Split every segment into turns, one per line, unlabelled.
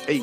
Hey.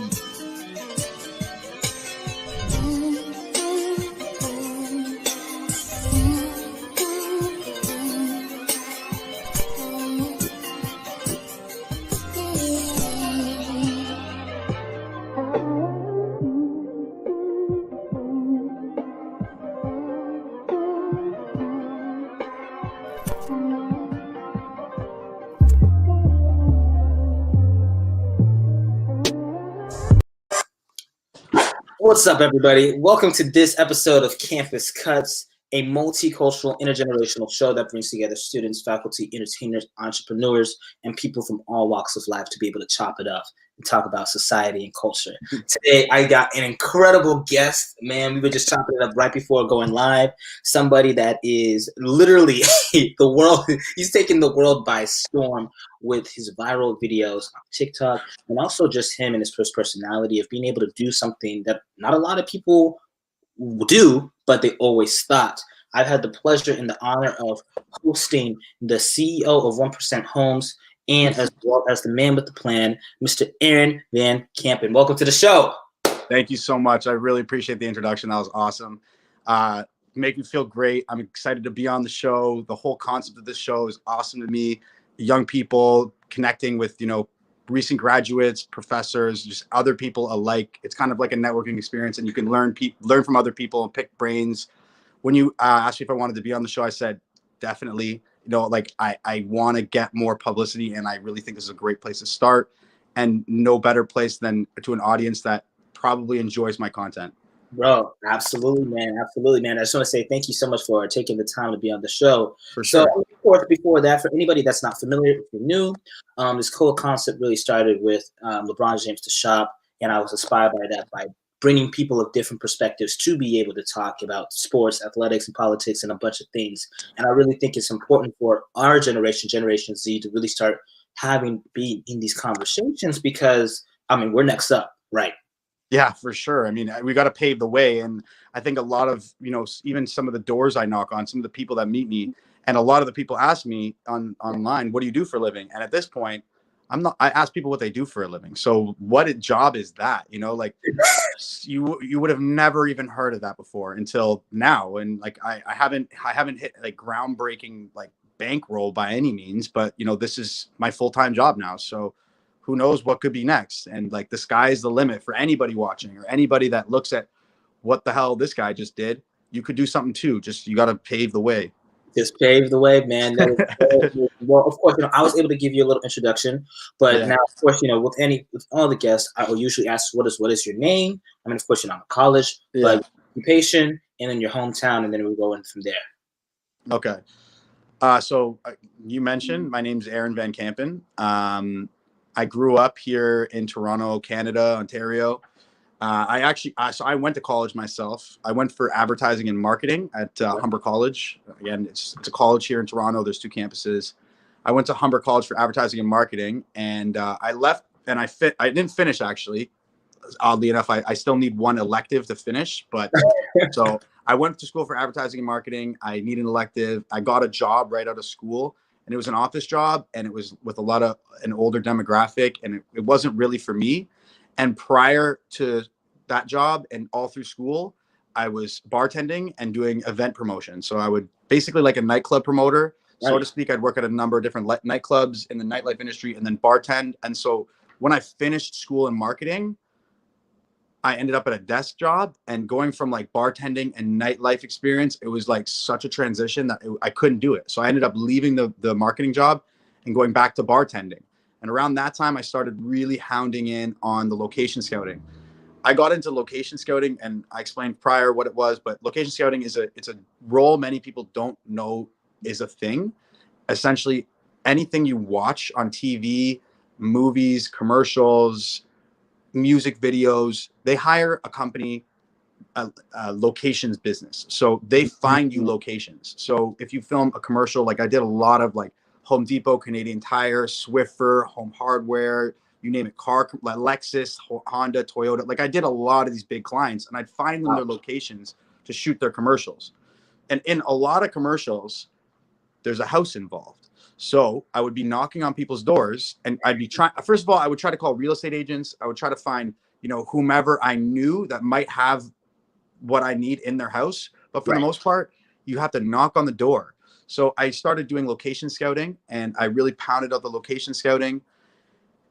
What's up, everybody? Welcome to this episode of Campus Cuts, a multicultural, intergenerational show that brings together students, faculty, entertainers, entrepreneurs, and people from all walks of life to be able to chop it up and talk about society and culture. Today, I got an incredible guest. Man, we were just chopping it up right before going live. Somebody that is literally the world. He's taking the world by storm with his viral videos on TikTok, and also just him and his first personality of being able to do something that not a lot of people do, but they always thought. I've had the pleasure and the honor of hosting the CEO of 1% Homes and as well as the man with the plan, Mr. Aaron Vankampen. Welcome to the show.
Thank you so much. I really appreciate the introduction. That was awesome. Make me feel great. I'm excited to be on the show. The whole concept of this show is awesome to me. Young people connecting with, recent graduates, professors, just other people alike. It's kind of like a networking experience, and you can learn from other people and pick brains. When you asked me if I wanted to be on the show, I said definitely. I want to get more publicity, and I really think this is a great place to start. And no better place than to an audience that probably enjoys my content.
Bro, absolutely, man. Absolutely, man. I just want to say thank you so much for taking the time to be on the show.
For sure.
So before that, for anybody that's not familiar, if you're new, this whole concept really started with LeBron James to shop, and I was inspired by that, by bringing people of different perspectives to be able to talk about sports, athletics, and politics, and a bunch of things. And I really think it's important for our generation, Generation Z, to really start be in these conversations because, we're next up, right?
Yeah, for sure. We got to pave the way. And I think a lot of, even some of the doors I knock on, some of the people that meet me, and a lot of the people ask me online, what do you do for a living? And at this point, I ask people what they do for a living. So what job is that? You would have never even heard of that before until now. And I haven't hit like groundbreaking, like bankroll by any means, but this is my full-time job now. So who knows what could be next? And the sky is the limit for anybody watching or anybody that looks at what the hell this guy just did. You could do something too. Just, you got to pave the way.
Just pave the way, man. Well, of course, I was able to give you a little introduction, but now, of course, with all the guests, I will usually ask, what is your name? Of course, I'm in college, but occupation, and then your hometown, and then we go in from there.
Okay. So you mentioned my name's Aaron Vankampen. I grew up here in Toronto, Canada, Ontario. So I went to college myself. I went for advertising and marketing at Humber College. Again, it's a college here in Toronto. There's 2 campuses. I went to Humber College for advertising and marketing, and I left. And I didn't finish, actually. Oddly enough, I still need one elective to finish. But so I went to school for advertising and marketing. I need an elective. I got a job right out of school. And it was an office job, and it was with an older demographic, and it wasn't really for me. And prior to that job and all through school, I was bartending and doing event promotion. So I would basically, like a nightclub promoter, so to speak. I'd work at a number of different nightclubs in the nightlife industry and then bartend. And so when I finished school in marketing, I ended up at a desk job, and going from bartending and nightlife experience, it was such a transition that I couldn't do it. So I ended up leaving the marketing job and going back to bartending. And around that time, I started really hounding in on the location scouting. I got into location scouting, and I explained prior what it was, but location scouting it's a role many people don't know is a thing. Essentially, anything you watch on TV, movies, commercials, music videos, they hire a company, a locations business. So they find you locations. So if you film a commercial, I did a lot of Home Depot, Canadian Tire, Swiffer, Home Hardware, you name it, car, Lexus, Honda, Toyota. I did a lot of these big clients, and I'd find them their locations to shoot their commercials. And in a lot of commercials, there's a house involved. So I would be knocking on people's doors, and I'd be trying. First of all, I would try to call real estate agents. I would try to find, whomever I knew that might have what I need in their house. But for the
Right.
most part, you have to knock on the door. So I started doing location scouting, and I really pounded out the location scouting.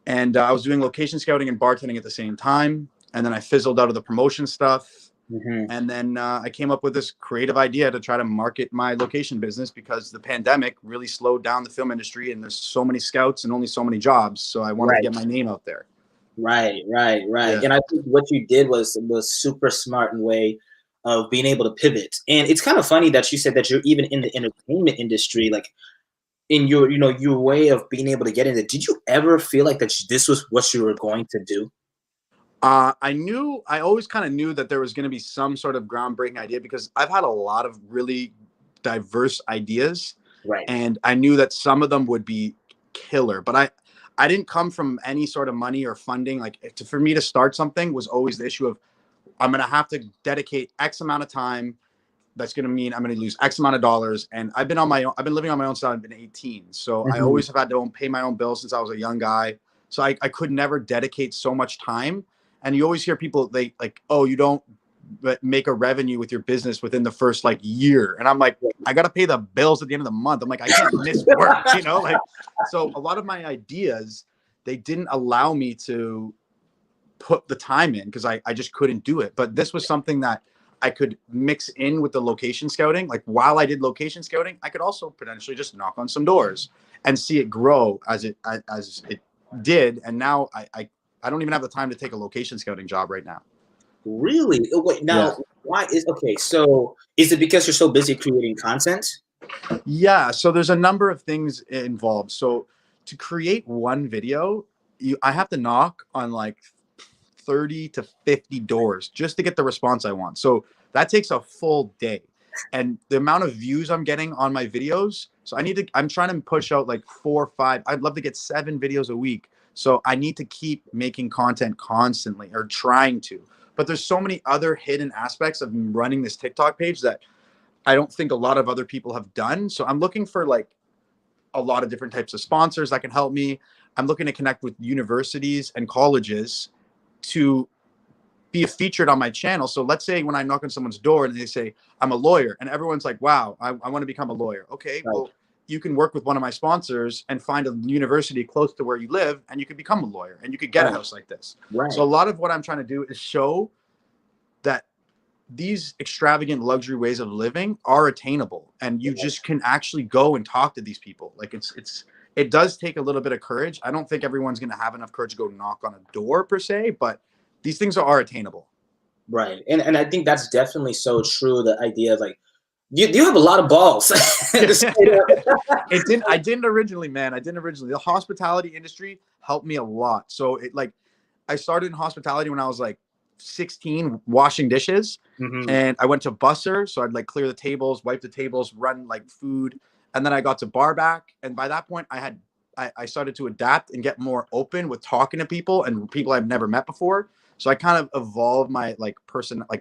And I was doing location scouting and bartending at the same time. And then I fizzled out of the promotion stuff.
Mm-hmm.
And then I came up with this creative idea to try to market my location business, because the pandemic really slowed down the film industry, and there's so many scouts and only so many jobs. So I wanted to
Right.
get my name out there.
Right.
Yeah.
And I think what you did was super smart in way of being able to pivot. And it's kind of funny that you said that you're even in the entertainment industry, like in your way of being able to get into. Did you ever feel like that this was what you were going to do?
I always kind of knew that there was going to be some sort of groundbreaking idea, because I've had a lot of really diverse ideas,
Right.
and I knew that some of them would be killer. But I didn't come from any sort of money or funding. Like, for me to start something was always the issue of, I'm going to have to dedicate X amount of time. That's going to mean I'm going to lose X amount of dollars. And I've been living on my own since I've been 18. So I always have had to pay my own bills since I was a young guy. So I could never dedicate so much time. And you always hear people, they like, oh, you don't make a revenue with your business within the first year. And I'm like, I got to pay the bills at the end of the month. I'm like, I can't miss work, so a lot of my ideas, they didn't allow me to put the time in, because I just couldn't do it. But this was something that I could mix in with the location scouting. Like, while I did location scouting, I could also potentially just knock on some doors and see it grow as it did. And now I don't even have the time to take a location scouting job right now.
Really? Wait, now
Yeah.
why is okay? So is it because you're so busy creating content?
Yeah. So there's a number of things involved. So to create one video, I have to knock on 30 to 50 doors just to get the response I want. So that takes a full day. And the amount of views I'm getting on my videos, so I'm trying to push out 4 or 5. I'd love to get 7 videos a week. So I need to keep making content constantly, or trying to. But there's so many other hidden aspects of running this TikTok page that I don't think a lot of other people have done. So I'm looking for a lot of different types of sponsors that can help me. I'm looking to connect with universities and colleges to be featured on my channel. So let's say when I knock on someone's door and they say, I'm a lawyer, and everyone's like, wow, I want to become a lawyer. Okay,
Right.
well, you can work with one of my sponsors and find a university close to where you live, and you could become a lawyer, and you could get a house like this.
Right.
So a lot of what I'm trying to do is show that these extravagant luxury ways of living are attainable, and you just can actually go and talk to these people. It does take a little bit of courage. I don't think everyone's going to have enough courage to go knock on a door per se, but these things are attainable.
Right. And I think that's definitely so true. The idea of you have a lot of balls.
I didn't originally, man. I didn't originally. The hospitality industry helped me a lot. So I started in hospitality when I was 16, washing dishes. And I went to busser. So I'd clear the tables, wipe the tables, run food. And then I got to bar back. And by that point I started to adapt and get more open with talking to people, and people I've never met before. So I kind of evolved my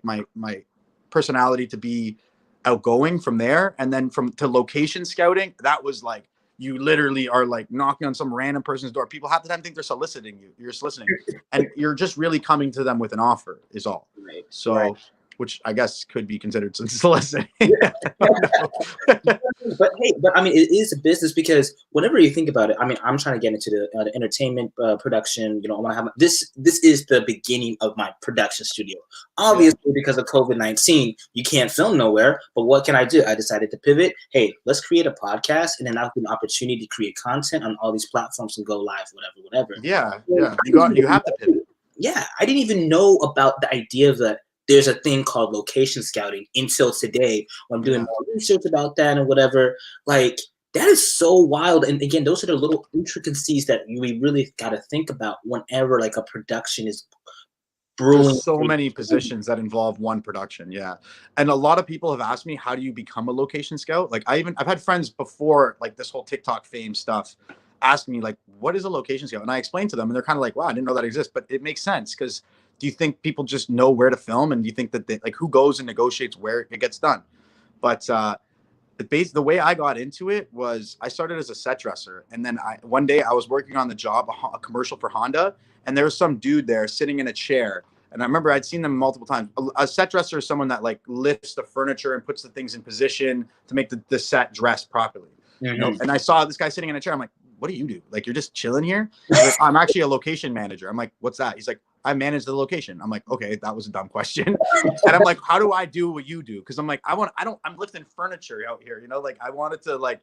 my personality to be outgoing from there. And then to location scouting, that was you literally are knocking on some random person's door. People half the time think they're soliciting you. You're soliciting, and you're just really coming to them with an offer is all.
Right.
So,
right.
which I guess could be considered some soliciting.
But hey, I mean, it is a business, because whenever you think about it, I mean, I'm trying to get into the entertainment production. I want to have this. This is the beginning of my production studio. Obviously, because of COVID-19, you can't film nowhere. But what can I do? I decided to pivot. Hey, let's create a podcast, and then I'll have an opportunity to create content on all these platforms and go live, whatever.
Yeah. You have to pivot.
Yeah, I didn't even know about the idea that there's a thing called location scouting until today, when I'm doing more research about that and whatever. That is so wild. And again, those are the little intricacies that we really got to think about whenever a production is brewing.
There's so many positions that involve one production. Yeah. And a lot of people have asked me, how do you become a location scout? I've had friends before, this whole TikTok fame stuff, ask me what is a location scout? And I explained to them, and they're kind of like, wow, I didn't know that exists. But it makes sense, because do you think people just know where to film? And do you think that who goes and negotiates where it gets done? But the way I got into it was I started as a set dresser, and then one day I was working on the job, a commercial for Honda, and there was some dude there sitting in a chair. And I remember I'd seen them multiple times. A set dresser is someone that like lifts the furniture and puts the things in position to make the set dress properly. You know? And I saw this guy sitting in a chair. I'm like, what do you do? Like, you're just chilling here? He's like, I'm actually a location manager. I'm like, what's that? He's like, I manage the location. I'm like, okay, that was a dumb question. And I'm like, how do I do what you do? Because I'm like, I'm lifting furniture out here, you know, like I wanted to like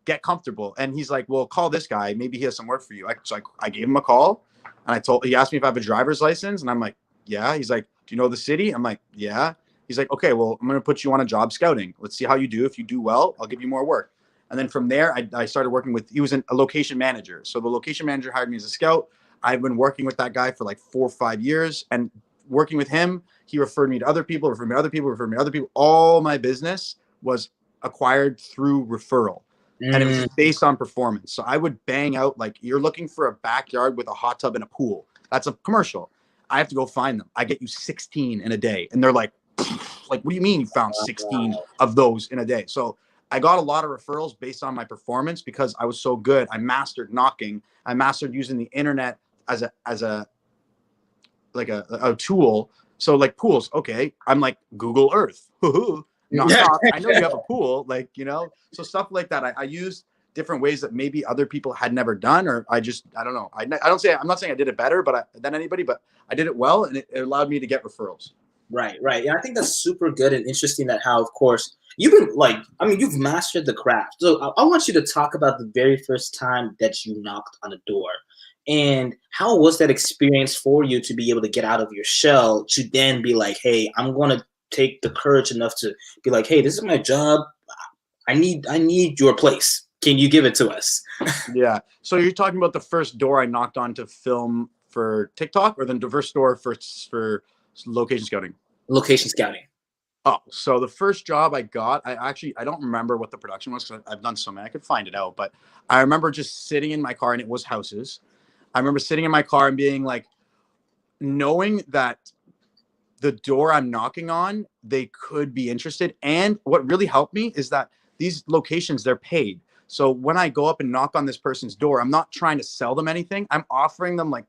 get comfortable. And he's like, well, call this guy. Maybe he has some work for you. So I gave him a call, and he asked me if I have a driver's license. And I'm like, yeah. He's like, do you know the city? I'm like, yeah. He's like, okay, well, I'm going to put you on a job scouting. Let's see how you do. If you do well, I'll give you more work. And then from there, I started working with, he was a location manager. So the location manager hired me as a scout. I've been working with that guy for like 4 or 5 years, and working with him, he referred me to other people, referred me to other people, referred me to other people. All my business was acquired through referral, and it was just based on performance. So I would bang out, like, you're looking for a backyard with a hot tub and a pool. That's a commercial. I have to go find them. I get you 16 in a day. And they're like, what do you mean you found 16 of those in a day? So I got a lot of referrals based on my performance because I was so good. I mastered knocking. I mastered using the internet as a tool. So like pools, okay, I'm like Google Earth. Knock, knock. I know you have a pool, like, you know, so stuff like that. I used different ways that maybe other people had never done, or I don't know. I'm not saying I did it better, than anybody, but I did it well, and it allowed me to get referrals.
Right. And I think that's super good and interesting that how, of course, you've mastered the craft. So I want you to talk about the very first time that you knocked on a door. And how was that experience for you to be able to get out of your shell to then be like, hey, I'm going to take the courage enough to be like, hey, this is my job. I need your place. Can you give it to us?
Yeah. So you're talking about the first door I knocked on to film for TikTok, or the first door for location scouting?
Location scouting.
Oh, so the first job I got, I don't remember what the production was because I've done so many. I could find it out, but I remember just sitting in my car, and it was houses. I remember sitting in my car and being like, knowing that the door I'm knocking on, they could be interested. And what really helped me is that these locations, they're paid. So when I go up and knock on this person's door, I'm not trying to sell them anything. I'm offering them like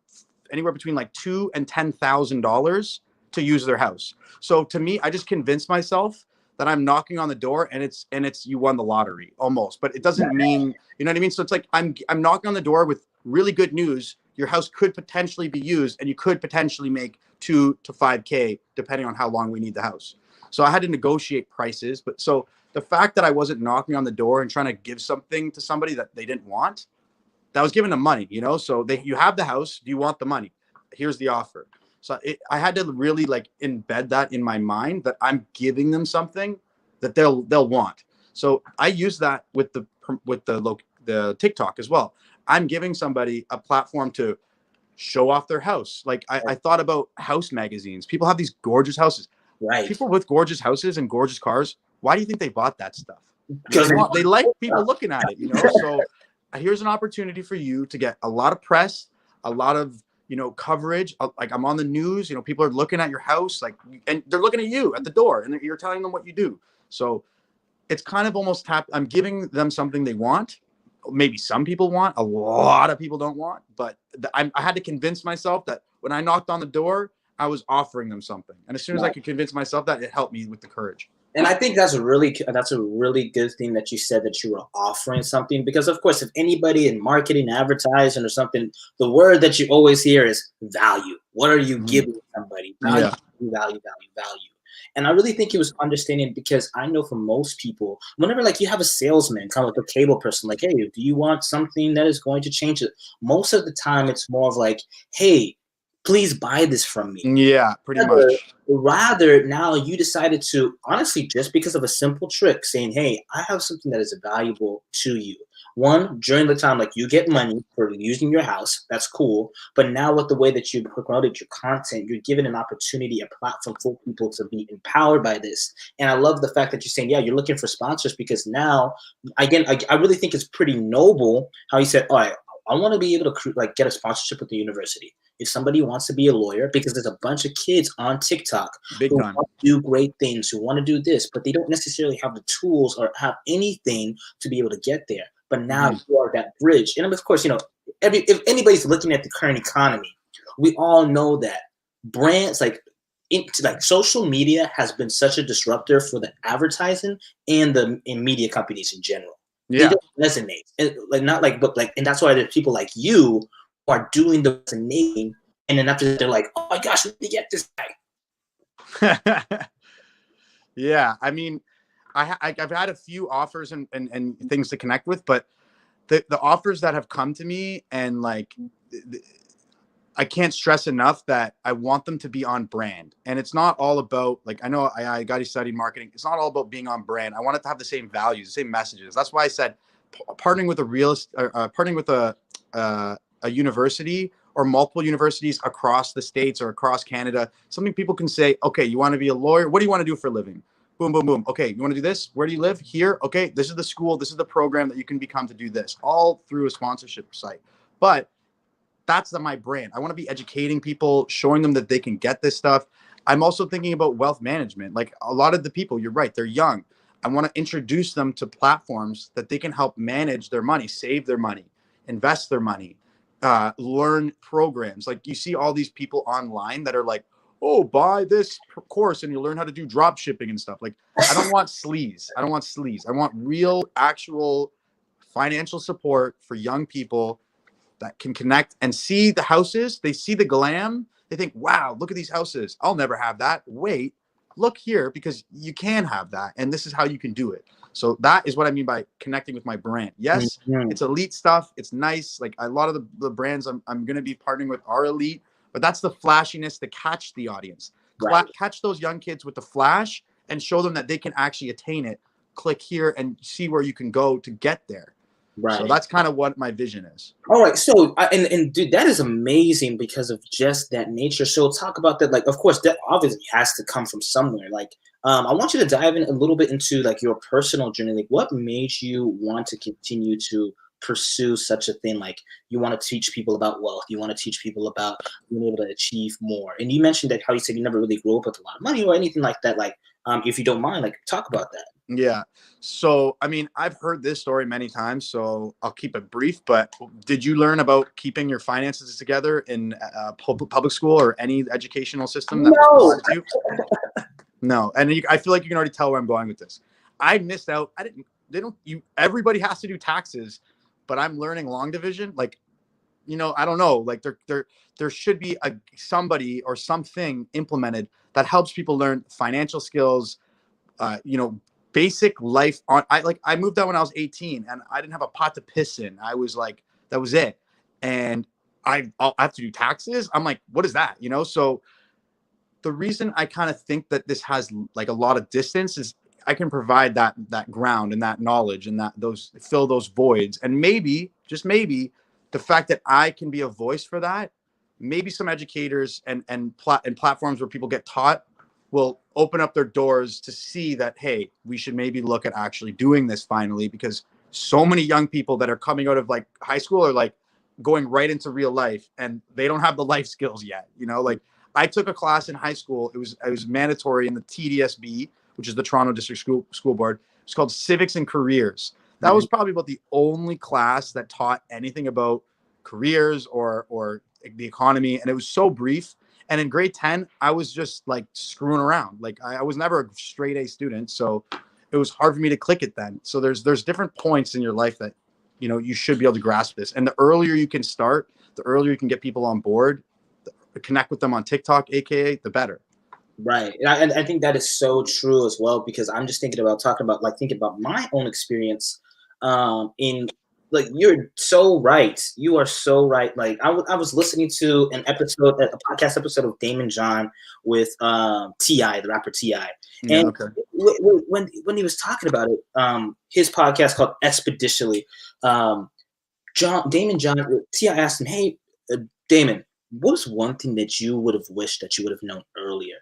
anywhere between like $2,000 and $10,000 to use their house. So to me, I just convinced myself that I'm knocking on the door, and it's you won the lottery almost, but it doesn't mean, you know what I mean? So it's like I'm knocking on the door with really good news. Your house could potentially be used, and you could potentially make $2,000 to $5,000 depending on how long we need the house. So I had to negotiate prices, but so the fact that I wasn't knocking on the door and trying to give something to somebody that they didn't want, that was giving them money, you know? So you have the house. Do you want the money? Here's the offer. So I had to really like embed that in my mind that I'm giving them something that they'll want. So I use that with the TikTok as well. I'm giving somebody a platform to show off their house. Like I thought about house magazines. People have these gorgeous houses.
Right.
People with gorgeous houses and gorgeous cars. Why do you think they bought that stuff? Because they like people looking at it, you know? So here's an opportunity for you to get a lot of press, a lot of, you know, coverage. Like I'm on the news, you know, people are looking at your house, like, and they're looking at you at the door, and you're telling them what you do. So it's kind of almost I'm giving them something they want. Maybe some people want, a lot of people don't want, but I had to convince myself that when I knocked on the door, I was offering them something. And as soon as I could convince myself that, it helped me with the courage.
And I think that's a really good thing that you said, that you were offering something, because of course, if anybody in marketing, advertising or something, the word that you always hear is value. What are you giving somebody? Value. And I really think he was understanding, because I know for most people, whenever like you have a salesman, kind of like a cable person, like, hey, do you want something that is going to change it? Most of the time it's more of like, hey, please buy this from me.
Yeah, pretty much.
Rather, now you decided to, honestly, just because of a simple trick, saying, hey, I have something that is valuable to you. One, during the time, like, you get money for using your house. That's cool. But now with the way that you promoted your content, you're giving an opportunity, a platform for people to be empowered by this. And I love the fact that you're saying, yeah, you're looking for sponsors, because now, again, I really think it's pretty noble how you said, all right, I want to be able to like get a sponsorship with the university. if somebody wants to be a lawyer, because there's a bunch of kids on TikTok
Big
who
time.
want to do great things, who want to do this, but they don't necessarily have the tools or have anything to be able to get there. But now you are that bridge. And of course, if anybody's looking at the current economy, we all know that brands like social media has been such a disruptor for the advertising and media companies in general.
Yeah.
They don't resonate. And and that's why there's people like you who are doing the resonating, and then after that, they're like, oh my gosh, we need to get this guy.
Yeah, I mean, I've had a few offers and things to connect with, but the offers that have come to me, and like, I can't stress enough that I want them to be on brand. And it's not all about, like, I know I got to study marketing. It's not all about being on brand. I want it to have the same values, the same messages. That's why I said partnering with partnering with a university or multiple universities across the States or across Canada. Something people can say, okay, you want to be a lawyer? What do you want to do for a living? Boom, boom, boom. Okay, you want to do this? Where do you live? Here. Okay, this is the school. This is the program that you can become to do this, all through a sponsorship site. But that's my brand. I want to be educating people, showing them that they can get this stuff. I'm also thinking about wealth management. Like, a lot of the people, you're right, they're young. I want to introduce them to platforms that they can help manage their money, save their money, invest their money, learn programs. Like, you see all these people online that are like, oh, buy this course and you learn how to do drop shipping and stuff. Like, I don't want sleaze. I want real, actual financial support for young people that can connect and see the houses. They see the glam. They think, wow, look at these houses. I'll never have that. Wait, look here, because you can have that. And this is how you can do it. So that is what I mean by connecting with my brand. Yes, it's elite stuff. It's nice. Like, a lot of the brands I'm going to be partnering with are elite, but that's the flashiness to catch the audience. Right. Catch those young kids with the flash and show them that they can actually attain it. Click here and see where you can go to get there. Right. So that's kind of what my vision is.
All right. So, and dude, that is amazing because of just that nature. So talk about that. Like, of course, that obviously has to come from somewhere. Like, I want you to dive in a little bit into like your personal journey. Like, what made you want to continue to pursue such a thing? Like, you want to teach people about wealth. You want to teach people about being able to achieve more. And you mentioned that how you said you never really grew up with a lot of money or anything like that. Like, if you don't mind, like, talk about that.
Yeah. So, I mean, I've heard this story many times, so I'll keep it brief. But did you learn about keeping your finances together in public school or any educational system that was provided to you? No. And I feel like you can already tell where I'm going with this. I missed out. Everybody has to do taxes, but I'm learning long division. Like, I don't know. Like, there should be somebody or something implemented that helps people learn financial skills, basic life. I moved out when I was 18 and I didn't have a pot to piss in. I was like, that was it. And I have to do taxes. I'm like, what is that? So the reason I kind of think that this has like a lot of distance is I can provide that ground and that knowledge and fill those voids. And maybe, just maybe, the fact that I can be a voice for that, maybe some educators and platforms where people get taught will open up their doors to see that, hey, we should maybe look at actually doing this finally, because so many young people that are coming out of like high school are like going right into real life and they don't have the life skills yet. Like, I took a class in high school. It was mandatory in the TDSB, which is the Toronto District School Board. It's called Civics and Careers. That was probably about the only class that taught anything about careers or the economy. And it was so brief. And in grade 10, I was just like screwing around. Like, I was never a straight A student. So it was hard for me to click it then. So there's different points in your life that, you should be able to grasp this. And the earlier you can start, the earlier you can get people on board, connect with them on TikTok, AKA, the better.
Right. And I think that is so true as well, because I'm just thinking about my own experience in, like, you're so right. You are so right. Like, I was listening to a podcast episode of Damon John with T.I., the rapper T.I.
Yeah,
and
okay.
when he was talking about it, his podcast called Expeditiously, Damon John, T.I. asked him, hey, Damon, what was one thing that you would have wished that you would have known earlier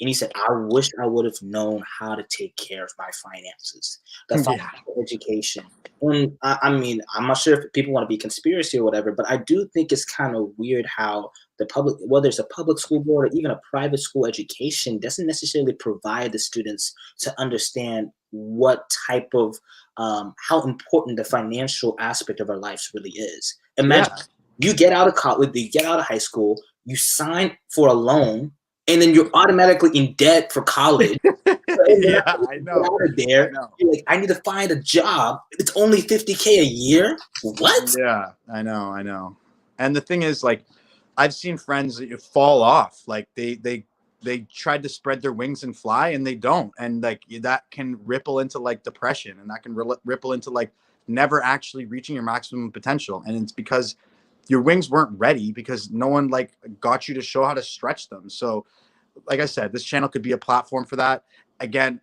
And he said, I wish I would have known how to take care of my finances, the
Yeah.
financial education. And I mean, I'm not sure if people want to be conspiracy or whatever, but I do think it's kind of weird how the public, whether it's a public school board or even a private school education, doesn't necessarily provide the students to understand what type of how important the financial aspect of our lives really is. Imagine you get out of college, you get out of high school, you sign for a loan, and then you're automatically in debt for college. And then
Yeah,
after
I
you get
know.
out of
I
there,
know.
you're like, I need to find a job. It's only $50K a year. What?
Yeah, I know. I know. And the thing is, like, I've seen friends that fall off. Like they tried to spread their wings and fly, and they don't. And like that can ripple into like depression, and that can ripple into like never actually reaching your maximum potential. And it's because your wings weren't ready because no one like got you to show how to stretch them. So, like I said, this channel could be a platform for that. Again,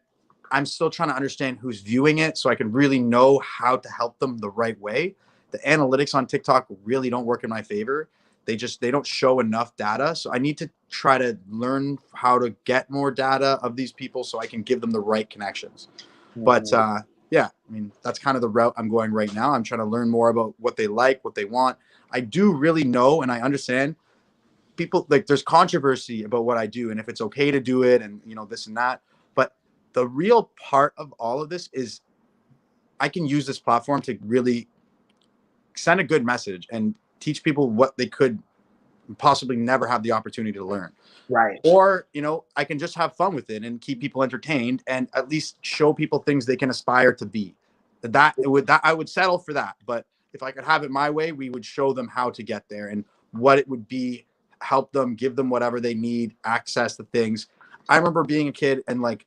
I'm still trying to understand who's viewing it so I can really know how to help them the right way. The analytics on TikTok really don't work in my favor. They don't show enough data. So I need to try to learn how to get more data of these people so I can give them the right connections. But yeah, I mean, that's kind of the route I'm going right now. I'm trying to learn more about what they like, what they want. I do really know and I understand people like there's controversy about what I do and if it's okay to do it and this and that. But the real part of all of this is I can use this platform to really send a good message and teach people what they could possibly never have the opportunity to learn.
Right.
Or, I can just have fun with it and keep people entertained and at least show people things they can aspire to be. That I would settle for that. But if I could have it my way, we would show them how to get there and what it would be, help them, give them whatever they need, access the things. I remember being a kid and like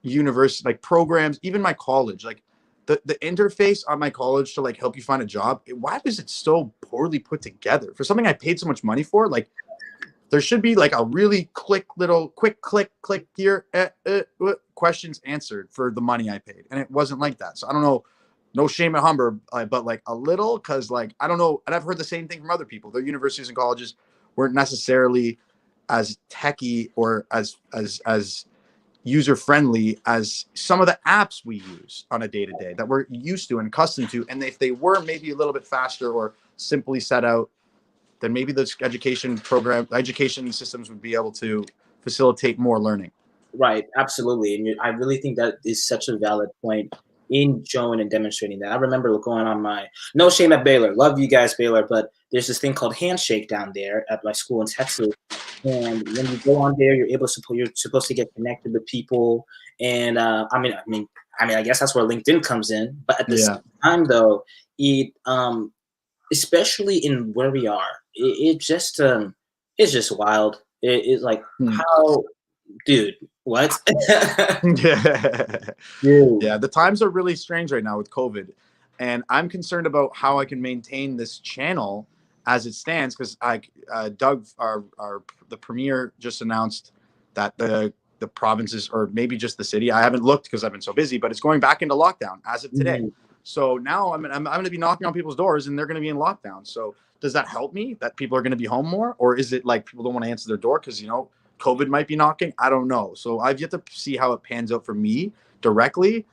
university, like programs, even my college, like the interface on my college to like help you find a job. Why was it so poorly put together for something I paid so much money for? Like there should be like a really quick click here, questions answered for the money I paid. And it wasn't like that. So I don't know, no shame at Humber, but like a little, cause like, I don't know. And I've heard the same thing from other people. Their universities and colleges weren't necessarily as techy or as user friendly as some of the apps we use on a day to day that we're used to and accustomed to. And if they were maybe a little bit faster or simply set out, then maybe those education systems would be able to facilitate more learning.
Right, absolutely. And I really think that is such a valid point in showing and demonstrating that. I remember going on my, no shame at Baylor, love you guys, Baylor, but there's this thing called Handshake down there at my school in Texas. And when you go on there, you're supposed to get connected with people. And I guess that's where LinkedIn comes in. But at the same time, though, it especially in where we are, it's just wild. It's like how, dude, what? Dude.
Yeah, the times are really strange right now with COVID, and I'm concerned about how I can maintain this channel as it stands because Doug, the premier, just announced that the provinces or maybe just the city. I haven't looked because I've been so busy, but it's going back into lockdown as of today. So now I'm going to be knocking on people's doors and they're going to be in lockdown. So does that help me that people are going to be home more, or is it like people don't want to answer their door because COVID might be knocking? I don't know. So I've yet to see how it pans out for me directly,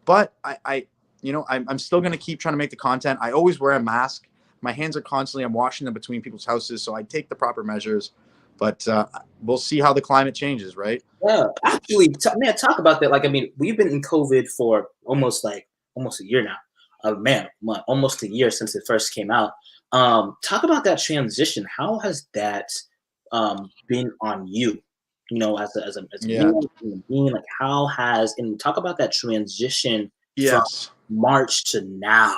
but I'm still going to keep trying to make the content. I always wear a mask. My hands are constantly, I'm washing them between people's houses. So I take the proper measures, but we'll see how the climate changes. Right.
Yeah, actually, talk about that. Like, I mean, we've been in COVID for almost a year now. Almost a year since it first came out. Talk about that transition. How has that been on you? As a human being, like and talk about that transition from March to now.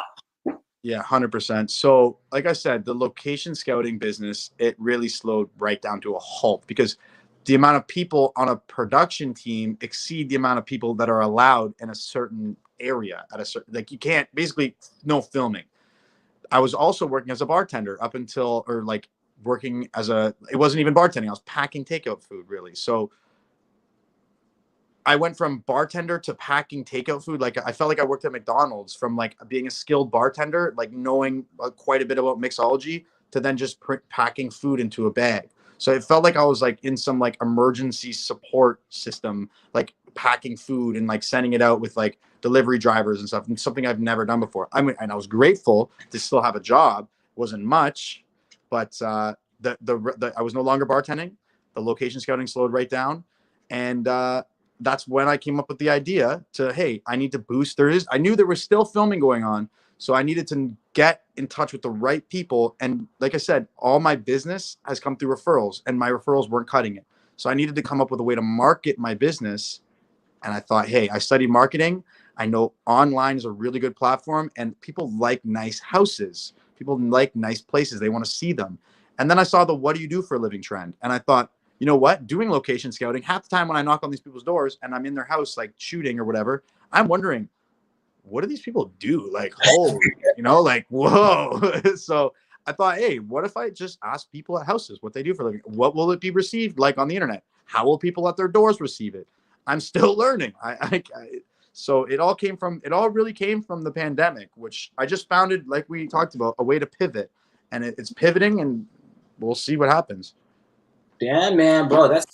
Yeah, 100%. So, like I said, the location scouting business, it really slowed right down to a halt because the amount of people on a production team exceed the amount of people that are allowed in a certain area at a certain, like you can't basically no filming. I was also working as a bartender up until, or like working as it wasn't even bartending. I was packing takeout food really. So I went from bartender to packing takeout food. Like I felt like I worked at McDonald's from like being a skilled bartender, like knowing quite a bit about mixology to then just packing food into a bag. So it felt like I was like in some like emergency support system, like packing food and like sending it out with like delivery drivers and stuff, and something I've never done before. I mean, and I was grateful to still have a job. It wasn't much, but I was no longer bartending. The location scouting slowed right down, and that's when I came up with the idea to, hey, I need to boost. I knew there was still filming going on, so I needed to get in touch with the right people. And like I said, all my business has come through referrals, and my referrals weren't cutting it. So I needed to come up with a way to market my business. And I thought, hey, I studied marketing. I know online is a really good platform, and people like nice houses. People like nice places. They want to see them. And then I saw the what do you do for a living trend. And I thought, you know what? Doing location scouting, half the time when I knock on these people's doors and I'm in their house, like shooting or whatever, I'm wondering, what do these people do? Like, holy, like, whoa. So I thought, hey, what if I just ask people at houses what they do for a living? What will it be received like on the internet? How will people at their doors receive it? I'm still learning. So it all really came from the pandemic, which I just founded, like we talked about, a way to pivot, and it's pivoting, and we'll see what happens.
Yeah, man, bro, that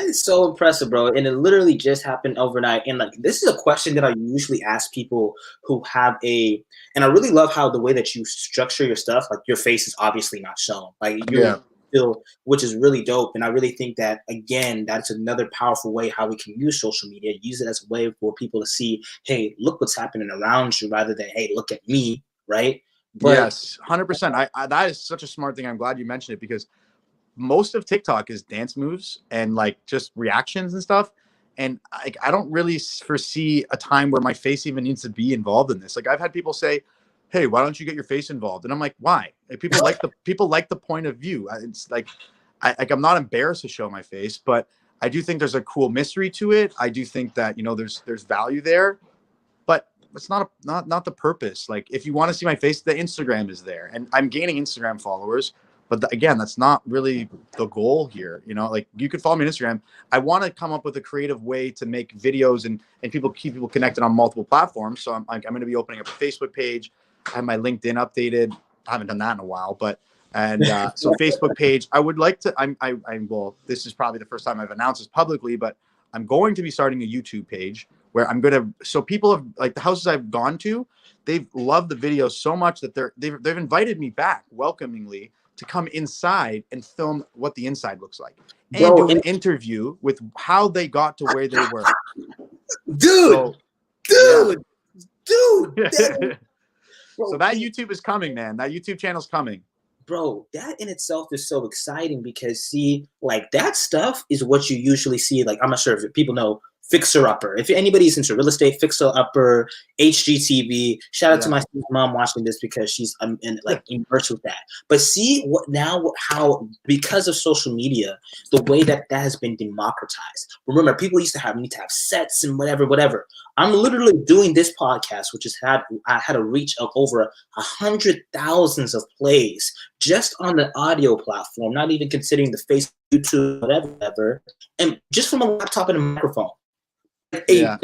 is so impressive, bro. And it literally just happened overnight. And like, this is a question that I usually ask people who have and I really love how the way that you structure your stuff, like your face is obviously not shown, like still, which is really dope. And I really think that, again, that's another powerful way how we can use social media, use it as a way for people to see, hey, look what's happening around you, rather than, hey, look at me, right?
But yes, 100%. That is such a smart thing. I'm glad you mentioned it, because most of TikTok is dance moves and like just reactions and stuff. And I don't really foresee a time where my face even needs to be involved in this. Like, I've had people say, hey, why don't you get your face involved? And I'm like, why? Like, people like the point of view. It's like, I'm not embarrassed to show my face, but I do think there's a cool mystery to it. I do think that, there's value there, but it's not the purpose. Like, if you want to see my face, the Instagram is there, and I'm gaining Instagram followers. But again, that's not really the goal here. Like, you could follow me on Instagram. I want to come up with a creative way to make videos and keep people connected on multiple platforms. So I'm going to be opening up a Facebook page. I have my LinkedIn updated. I haven't done that in a while, so Facebook page. I would like to. Well, this is probably the first time I've announced this publicly, but I'm going to be starting a YouTube page where I'm going to. So people have, like, the houses I've gone to, they've loved the videos so much that they've invited me back welcomingly to come inside and film what the inside looks like, and do an interview with how they got to where they were.
Dude.
So that YouTube is coming, man. That YouTube channel's coming.
Bro, that in itself is so exciting, because see, like, that stuff is what you usually see. Like, I'm not sure if people know Fixer Upper. If anybody's into real estate, Fixer Upper, HGTV. Shout out to my mom watching this, because she's immersed with that. But see how because of social media, the way that has been democratized. Remember, people used to need to have sets and whatever. I'm literally doing this podcast, which I had a reach of over 100,000 of plays just on the audio platform, not even considering the Facebook, YouTube, whatever, and just from a laptop and a microphone. A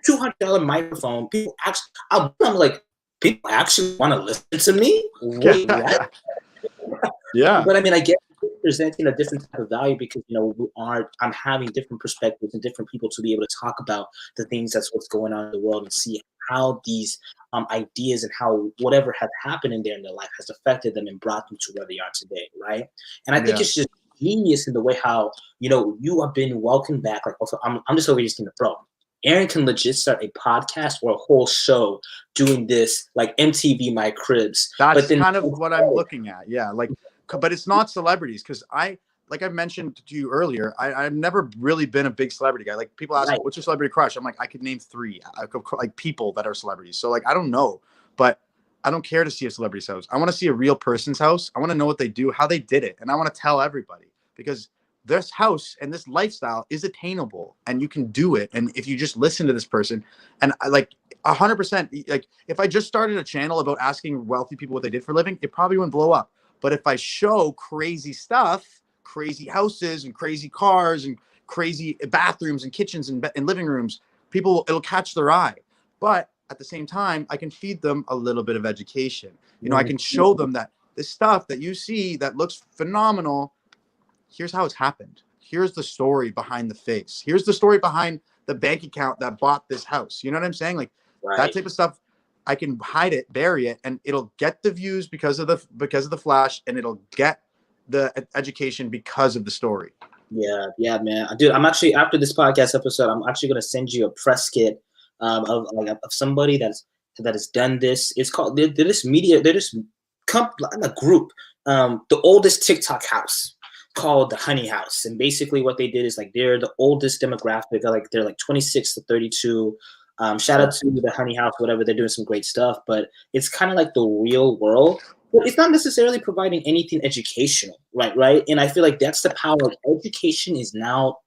$200 microphone. People actually, I'm like, people actually want to listen to me? Wait, what?
Yeah.
But I mean, I guess presenting a different type of value, because I'm having different perspectives and different people to be able to talk about the things that's what's going on in the world, and see how these ideas and how whatever has happened in their life has affected them and brought them to where they are today, right? And I think it's just genius in the way how you have been welcomed back. Like, also, I'm just over here just bro. Aaron can legit start a podcast or a whole show doing this, like MTV My Cribs.
That's kind of what I'm looking at. Yeah, like, but it's not celebrities, because like I mentioned to you earlier, I've never really been a big celebrity guy. Like, people ask, what's your celebrity crush? I'm like, I could name 3, like, people that are celebrities. So, like, I don't know, but I don't care to see a celebrity's house. I want to see a real person's house. I want to know what they do, how they did it. And I want to tell everybody, because this house and this lifestyle is attainable, and you can do it. And if you just listen to this person, and I, like, 100%, like, if I just started a channel about asking wealthy people what they did for a living, it probably wouldn't blow up. But if I show crazy stuff, crazy houses and crazy cars and crazy bathrooms and kitchens and living rooms, it'll catch their eye. But at the same time, I can feed them a little bit of education. I can show them that this stuff that you see that looks phenomenal, here's how it's happened. Here's the story behind the face. Here's the story behind the bank account that bought this house. You know what I'm saying? Like that type of stuff, I can hide it, bury it, and it'll get the views because of the flash, and it'll get the education because of the story.
Yeah, man, dude. I'm actually, after this podcast episode, I'm actually gonna send you a press kit of somebody that has done this. It's called they're this media. They're this a group. The oldest TikTok house called the Honey House, and basically what they did is like they're the oldest demographic. Like they're like 26 to 32. Shout out to the Honey House, whatever. They're doing some great stuff, but it's kind of like the real world. But it's not necessarily providing anything educational, right? And I feel like that's the power of education is now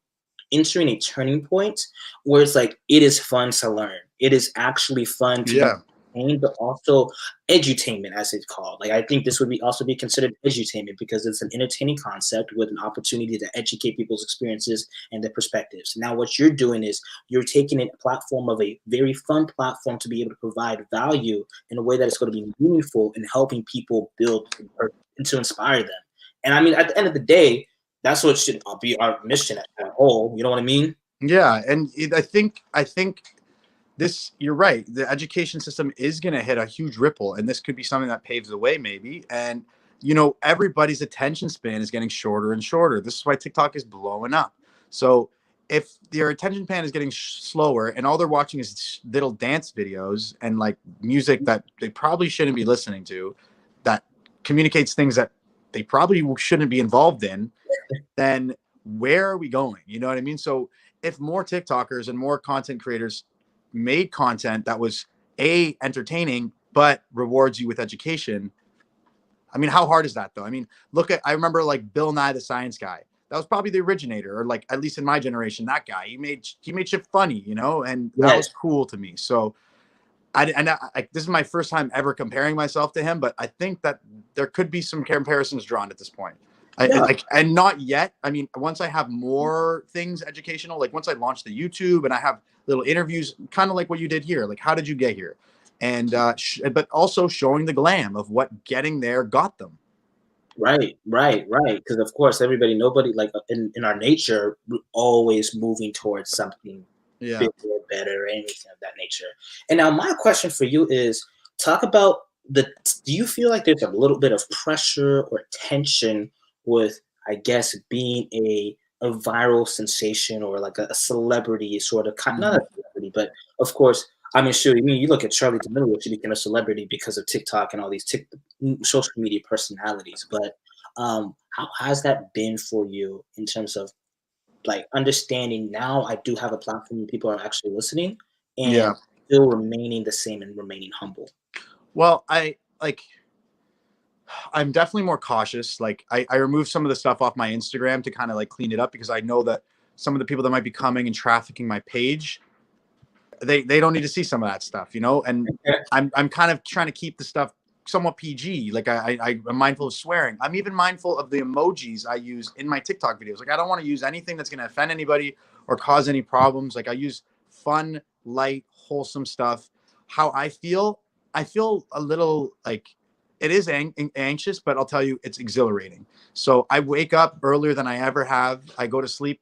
entering a turning point where it's like it is fun to learn. It is actually fun to entertain, but also edutainment, as it's called. Like I think this would also be considered edutainment because it's an entertaining concept with an opportunity to educate people's experiences and their perspectives. Now, what you're doing is you're taking a platform of a very fun platform to be able to provide value in a way that is going to be meaningful and helping people build and to inspire them. And I mean, at the end of the day, that's what should be our mission as a whole. You know what I mean?
Yeah, and I think this, you're right. The education system is going to hit a huge ripple, and this could be something that paves the way, maybe. And everybody's attention span is getting shorter and shorter. This is why TikTok is blowing up. So if your attention span is getting slower, and all they're watching is little dance videos and like music that they probably shouldn't be listening to, that communicates things that they probably shouldn't be involved in, then where are we going? You know what I mean? So if more TikTokers and more content creators made content that was entertaining, but rewards you with education, I mean, how hard is that though? I mean, I remember like Bill Nye the Science Guy. That was probably the originator, or like, at least in my generation, that guy, he made shit funny, and that was cool to me. So this is my first time ever comparing myself to him, but I think that there could be some comparisons drawn at this point. And not yet. I mean, once I have more things educational, like once I launch the YouTube and I have little interviews, kind of like what you did here, like how did you get here? And but also showing the glam of what getting there got them.
Right. Because of course, nobody like in our nature, we're always moving towards something bigger, better, anything of that nature. And now my question for you is, talk about do you feel like there's a little bit of pressure or tension with, I guess, being a viral sensation or like a celebrity sort of, not a celebrity, but of course, I mean, sure. I mean, you look at Charlie D'Amelio; she became a celebrity because of TikTok and all these social media personalities. But how has that been for you in terms of like understanding now I do have a platform and people are actually listening, and still remaining the same and remaining humble?
Well, I'm definitely more cautious. Like I removed some of the stuff off my Instagram to kind of like clean it up, because I know that some of the people that might be coming and trafficking my page, they don't need to see some of that stuff, and I'm kind of trying to keep the stuff somewhat PG. Like I'm mindful of swearing. I'm even mindful of the emojis I use in my TikTok videos. Like I don't want to use anything that's going to offend anybody or cause any problems. Like I use fun, light, wholesome stuff. How I feel a little like, it is anxious, but I'll tell you, it's exhilarating. So I wake up earlier than I ever have. I go to sleep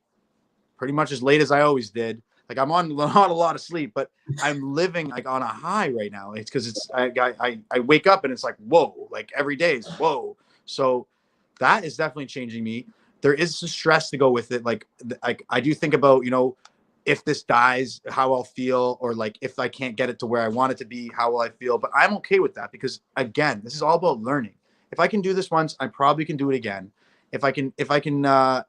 pretty much as late as I always did. Like I'm on not a lot of sleep, but I'm living like on a high right now. It's because I wake up and it's like, whoa, like every day is whoa. So that is definitely changing me. There is some stress to go with it. Like I do think about, if this dies, how I'll feel, or like if I can't get it to where I want it to be, how will I feel? But I'm okay with that, because again, this is all about learning. If I can do this once, I probably can do it again. If I can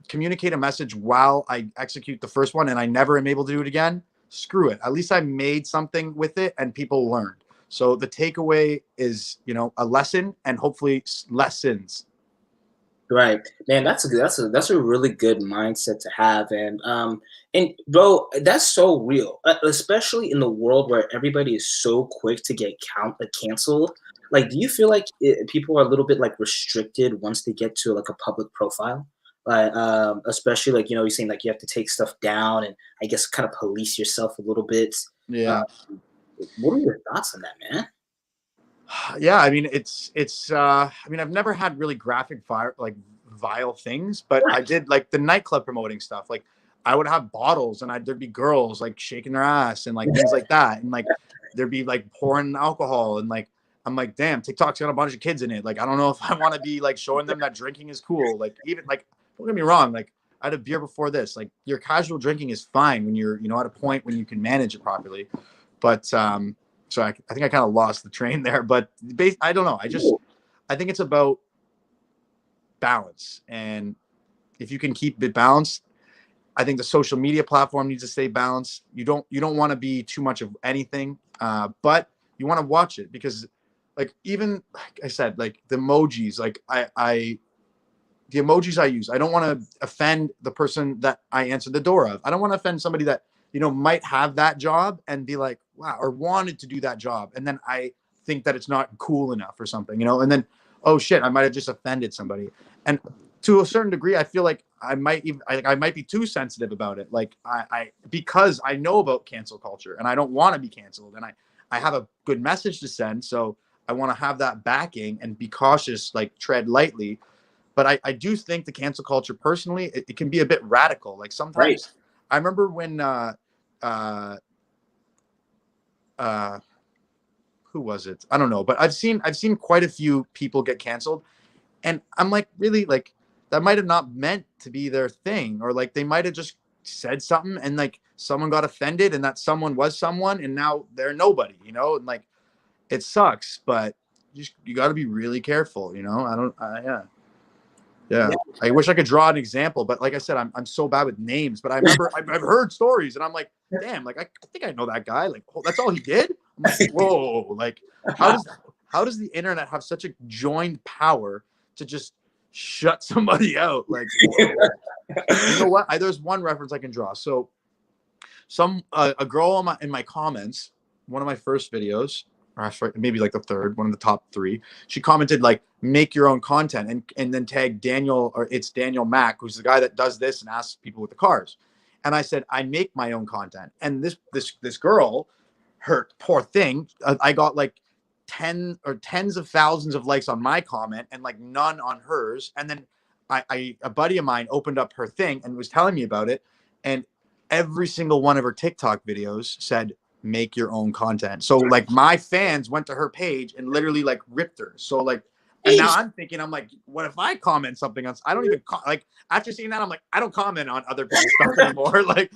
communicate a message while I execute the first one and I never am able to do it again, screw it. At least I made something with it and people learned. So the takeaway is, a lesson, and hopefully lessons.
Right, man. That's a really good mindset to have, and bro, that's so real, especially in the world where everybody is so quick to get canceled. Like, do you feel like people are a little bit like restricted once they get to like a public profile? Like, especially like you're saying like you have to take stuff down and I guess kind of police yourself a little bit.
Yeah.
What are your thoughts on that, man?
Yeah, I mean, it's I mean, I've never had really graphic vile things, but I did like the nightclub promoting stuff. Like I would have bottles and there'd be girls like shaking their ass and like things like that. And like, there'd be like pouring alcohol and like, I'm like, damn, TikTok's got a bunch of kids in it. Like, I don't know if I want to be like showing them that drinking is cool. Like, even like, don't get me wrong. Like, I had a beer before this. Like, your casual drinking is fine when you're, you know, at a point when you can manage it properly. But so I think I kind of lost the train there. But I don't know. I think it's about balance, and if you can keep it balanced, I think the social media platform needs to stay balanced. You don't want to be too much of anything, but you want to watch it because, like, even like I said, like the emojis, like the emojis I use, I don't want to offend the person that I answered the door of. I don't want to offend somebody that, you know, might have that job and be like, wow, or wanted to do that job, and then I think that it's not cool enough or something, you know, and then, oh shit, I might have just offended somebody. And to a certain degree, I feel like I might be too sensitive about it. Like because I know about cancel culture and I don't want to be canceled, and I have a good message to send. So I want to have that backing and be cautious, like tread lightly. But I do think the cancel culture personally, it can be a bit radical. Like sometimes I remember when, who was it? I don't know, but I've seen quite a few people get canceled, and I'm like, really, like that might have not meant to be their thing, or like they might have just said something and like someone got offended, and that someone was someone, and now they're nobody, you know, and like it sucks, but you got to be really careful, you know. Yeah. I wish I could draw an example, but like I said, I'm so bad with names. But I remember I've heard stories, and I'm like, damn, like I think I know that guy. Like, oh, that's all he did. I'm like, whoa, like how does the internet have such a joined power to just shut somebody out? Like, whoa. You know what? There's one reference I can draw. So, a girl in my comments, one of my first videos, or actually maybe like the third, one of the top three, she commented like, make your own content, and then tag Daniel, or it's Daniel Mack, who's the guy that does this and asks people with the cars. And I said, I make my own content. And this girl, her poor thing, I got like tens of thousands of likes on my comment and like none on hers. And then a buddy of mine opened up her thing and was telling me about it. And every single one of her TikTok videos said, make your own content. So like my fans went to her page and literally like ripped her. So like, and now I'm thinking, I'm like, what if I comment something else? I don't even like, after seeing that, I'm like, I don't comment on other people's stuff anymore. Like,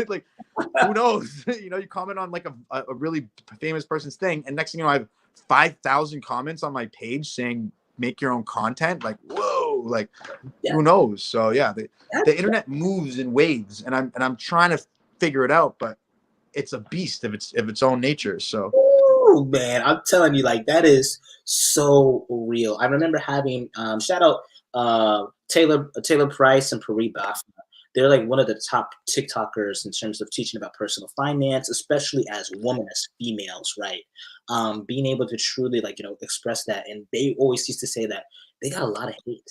like who knows? You know, you comment on like a really famous person's thing, and next thing you know, I have 5,000 comments on my page saying make your own content. Like, whoa, like who knows? So yeah, the internet moves in waves, and I'm trying to figure it out, but it's a beast of its own nature. So,
oh man, I'm telling you, like that is so real. I remember having shout out Taylor Price and Pari Bafna. They're like one of the top TikTokers in terms of teaching about personal finance, especially as women, as females, right? Being able to truly like, you know, express that. And they always used to say that they got a lot of hate.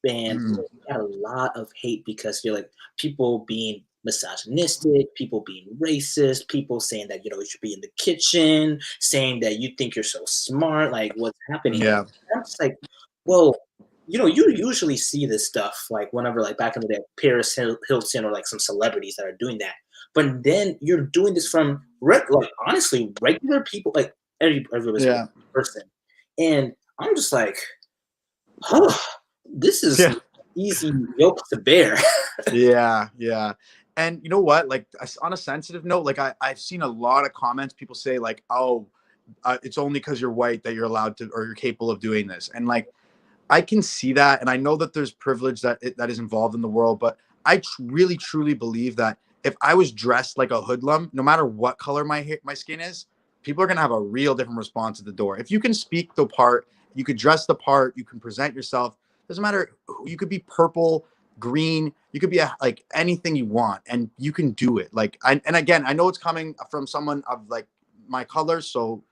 And they got a lot of hate because you're like people being misogynistic, people being racist, people saying that, you know, you should be in the kitchen, saying that you think you're so smart, like what's happening.
Yeah.
I'm just like, well, you know, you usually see this stuff like whenever, like back in the day, Paris Hilton or like some celebrities that are doing that. But then you're doing this from like honestly regular people, like everybody's a person, and I'm just like, oh, this is easy yoke to bear.
Yeah. And you know what? Like on a sensitive note, like I've seen a lot of comments. People say like, "Oh, it's only because you're white that you're allowed to, or you're capable of doing this." And like, I can see that, and I know that there's privilege that is involved in the world. But I really truly believe that if I was dressed like a hoodlum, no matter what color my skin is, people are gonna have a real different response at the door. If you can speak the part, you could dress the part, you can present yourself. Doesn't matter. You could be purple, green, you could be like anything you want, and you can do it. Like and again, I know it's coming from someone of like my color, so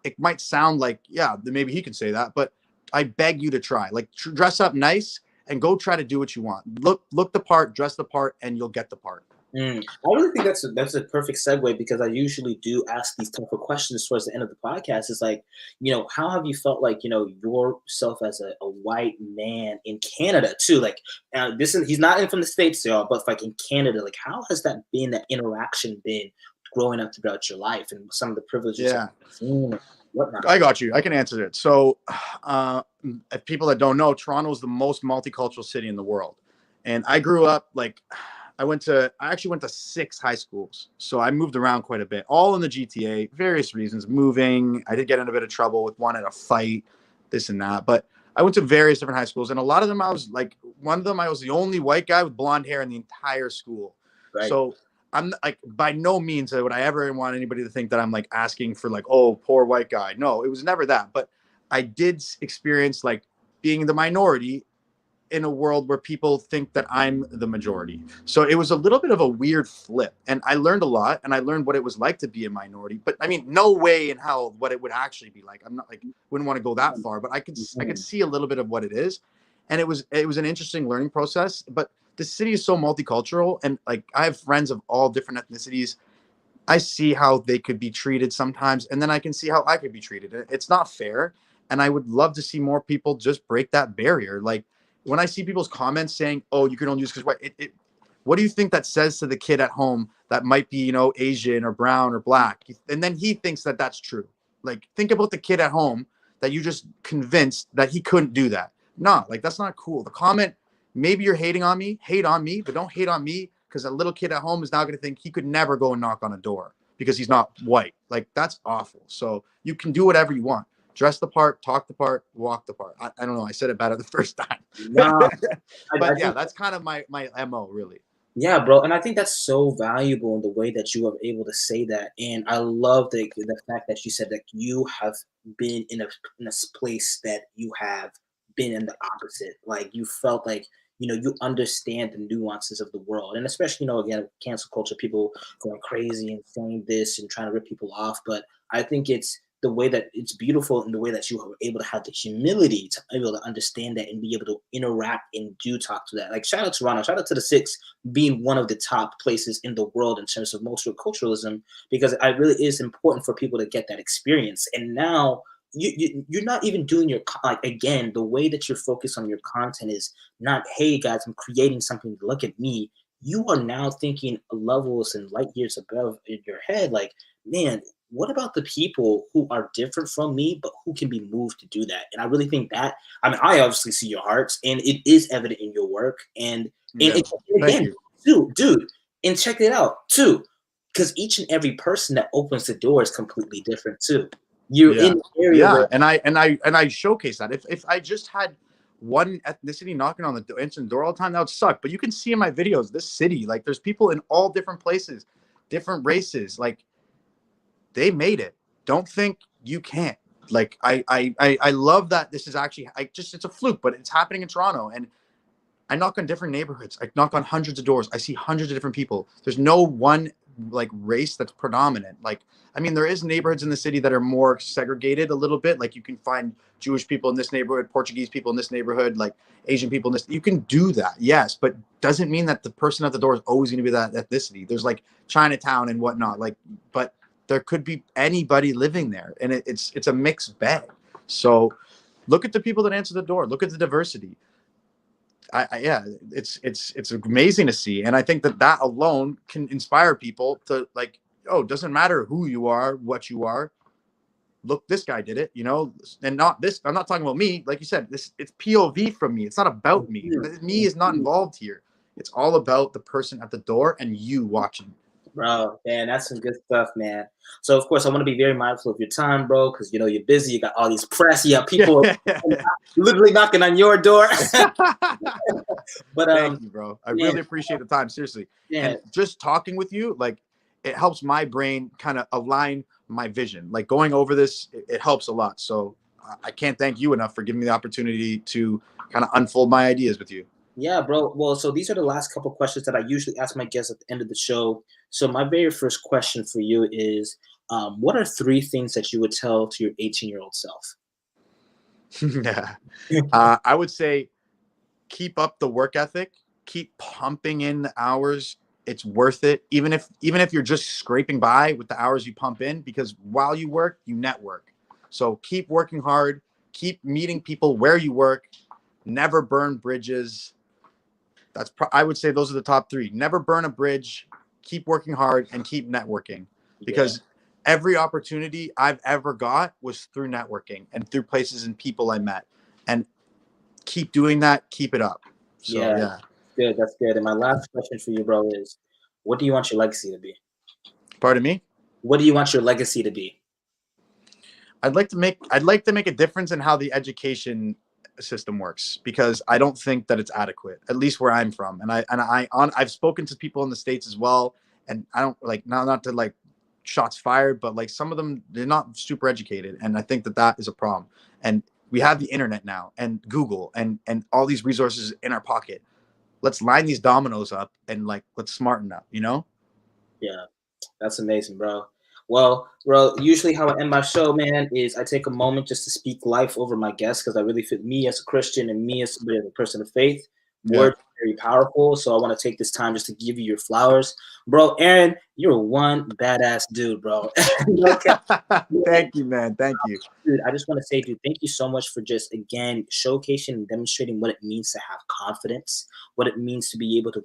it might sound like, yeah, maybe he could say that, but I beg you to try. Like dress up nice and go try to do what you want. Look the part, dress the part, and you'll get the part.
I really think that's a perfect segue because I usually do ask these type of questions towards the end of the podcast. It's like, how have you felt like, yourself as a white man in Canada too? Like, he's not in from the States, y'all, but like in Canada, like, how has that interaction been growing up throughout your life and some of the privileges
Yeah.
you've seen and whatnot?
I got you. I can answer it. So, people that don't know, Toronto is the most multicultural city in the world. And I grew up I actually went to 6 high schools. So I moved around quite a bit, all in the GTA, various reasons, moving. I did get in a bit of trouble with one at a fight, this and that. But I went to various different high schools. And a lot of them, one of them, I was the only white guy with blonde hair in the entire school.
Right.
So I'm like, by no means would I ever want anybody to think that I'm like asking for like, oh, poor white guy. No, it was never that. But I did experience like being the minority in a world where people think that I'm the majority. So it was a little bit of a weird flip. And I learned a lot, and I learned what it was like to be a minority. But I mean, no way in hell what it would actually be like. I'm not like, wouldn't want to go that far, but I could see a little bit of what it is. And it was an interesting learning process. But the city is so multicultural, and like I have friends of all different ethnicities. I see how they could be treated sometimes, and then I can see how I could be treated. It's not fair, and I would love to see more people just break that barrier. Like when I see people's comments saying, "Oh, you can only use because white," what do you think that says to the kid at home that might be, Asian or brown or black, and then he thinks that that's true? Like think about the kid at home that you just convinced that he couldn't do that. No, like that's not cool. The comment, maybe you're hating on me, hate on me, but don't hate on me because a little kid at home is now going to think he could never go and knock on a door because he's not white. Like that's awful. So you can do whatever you want. Dress the part, talk the part, walk the part. I don't know. I said it better the first time.
No,
But
I
yeah,
think
that's kind of my MO really.
Yeah, bro, and I think that's so valuable in the way that you are able to say that, and I love the fact that you said that you have been in a place that you have been in the opposite. Like you felt like you understand the nuances of the world, and especially again cancel culture, people going crazy and saying this and trying to rip people off. But I think it's the way that it's beautiful in the way that you are able to have the humility to be able to understand that and be able to interact and do talk to that. Like shout out to Toronto, shout out to the Six being one of the top places in the world in terms of multiculturalism, because it really is important for people to get that experience. And now you're not even doing like again the way that you're focused on your content is not, hey guys, I'm creating something, look at me. You are now thinking levels and light years above in your head, like, man, what about the people who are different from me but who can be moved to do that? And I really think that, I mean, I obviously see your hearts and it is evident in your work. And
Yeah. Thank
again,
you.
too, dude, and check it out too, because each and every person that opens the door is completely different too. You're in
Yeah.
an area
Yeah.
where
And I showcase that. If I just had one ethnicity knocking on the answering door all the time, that would suck. But you can see in my videos, this city, like there's people in all different places, different races. Like they made it. Don't think you can't. Like I love that this is actually it's a fluke, but it's happening in Toronto. And I knock on different neighborhoods. I knock on hundreds of doors. I see hundreds of different people. There's no one like race that's predominant. Like, I mean, there is neighborhoods in the city that are more segregated a little bit. Like you can find Jewish people in this neighborhood, Portuguese people in this neighborhood, like Asian people in this. You can do that, yes, but doesn't mean that the person at the door is always going to be that ethnicity. There's like Chinatown and whatnot. Like, but there could be anybody living there, and it's a mixed bag. So look at the people that answer the door. Look at the diversity. Yeah, it's amazing to see, and I think that alone can inspire people to like, oh, it doesn't matter who you are, what you are. Look, this guy did it, and not this. I'm not talking about me, like you said. It's POV from me. It's not about me. Me is not involved here. It's all about the person at the door and you watching.
bro, man, that's some good stuff, man. So of course I want to be very mindful of your time, bro, because you're busy. You got all these press, you got people literally knocking on your door. But
Thank you, bro. I
man,
really appreciate the time, seriously.
man,
And just talking with you, like, it helps my brain kind of align my vision. Like going over this, it helps a lot. So I can't thank you enough for giving me the opportunity to kind of unfold my ideas with you.
yeah, bro. Well, so these are the last couple questions that I usually ask my guests at the end of the show. So my very first question for you is, what are 3 things that you would tell to your 18-year-old self?
Yeah. I would say keep up the work ethic, keep pumping in the hours, it's worth it. Even if you're just scraping by with the hours you pump in, because while you work, you network. So keep working hard, keep meeting people where you work, never burn bridges. I would say those are the top three. Never burn a bridge, keep working hard, and keep networking. Because every opportunity I've ever got was through networking and through places and people I met. And keep doing that, keep it up. So yeah.
Good, that's good. And my last question for you, bro, is what do you want your legacy to be?
Pardon me?
What do you want your legacy to be?
I'd like to make a difference in how the education system works, because I don't think that it's adequate, at least where I'm from. And I've spoken to people in the States as well, and I don't like, not to like shots fired, but like some of them, they're not super educated, and I think that is a problem. And we have the internet now and Google and all these resources in our pocket. Let's line these dominoes up and like let's smarten up, you know?
Yeah, that's amazing, bro. Well, bro, usually how I end my show, man, is I take a moment just to speak life over my guests, because I really feel me as a Christian and me as somebody, as a person of faith, words are very powerful. So I want to take this time just to give you your flowers. Bro, Aaron, you're one badass dude, bro.
Okay. Thank you, man. Thank you.
Dude, I just want to say, dude, thank you so much for just, again, showcasing and demonstrating what it means to have confidence, what it means to be able to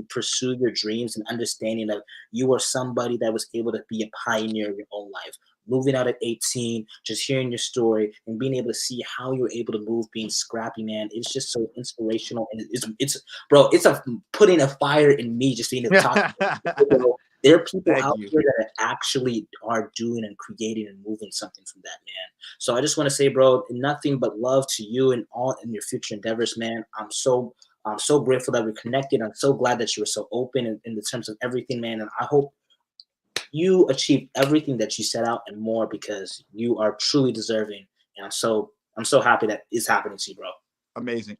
pursue your dreams, and understanding that you are somebody that was able to be a pioneer in your own life. Moving out at 18, just hearing your story and being able to see how you were able to move, being scrappy, man. It's just so inspirational. And it's bro, it's putting a fire in me just being able to talk. There are people out here that actually are doing and creating and moving something from that, man. So I just want to say, bro, nothing but love to you and all in your future endeavors, man. I'm so grateful that we're connected. I'm so glad that you were so open in the terms of everything, man. And I hope you achieve everything that you set out and more, because you are truly deserving. And I'm so happy that it's happening to you, bro.
Amazing.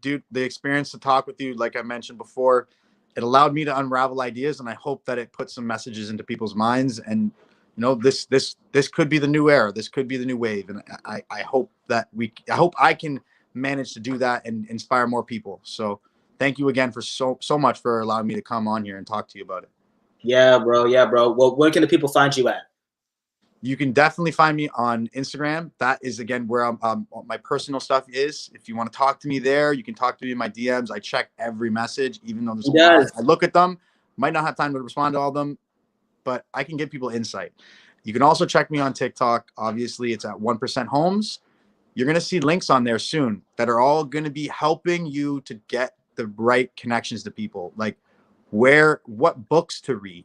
Dude, the experience to talk with you, like I mentioned before, it allowed me to unravel ideas, and I hope that it puts some messages into people's minds. And you know, this could be the new era. This could be the new wave. And I hope I can manage to do that and inspire more people. So thank you again for so much for allowing me to come on here and talk to you about it.
Yeah, bro. Yeah, bro. Well, where can the people find you at?
You can definitely find me on Instagram. That is, again, where my personal stuff is. If you want to talk to me there, you can talk to me in my DMs. I check every message, even though there's a lot. I look at them. Might not have time to respond to all of them, but I can give people insight. You can also check me on TikTok. Obviously, it's at 1% Homes. You're going to see links on there soon that are all going to be helping you to get the right connections to people, like what books to read,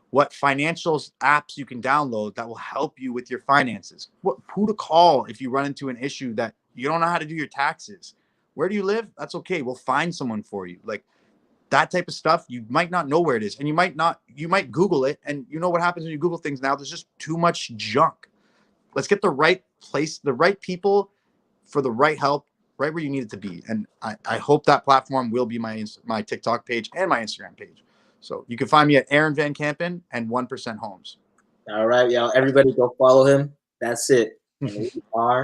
what financial apps you can download that will help you with your finances, who to call if you run into an issue that you don't know how to do your taxes. Where do you live? That's okay. We'll find someone for you. Like that type of stuff. You might not know where it is, and you might Google it, and you know what happens when you Google things now. There's just too much junk. Let's get the right place, the right people for the right help, right where you need it to be. And I hope that platform will be my TikTok page and my Instagram page. So you can find me at Aaron Vankampen and 1% Homes.
All right, y'all. Everybody go follow him. That's it. And we are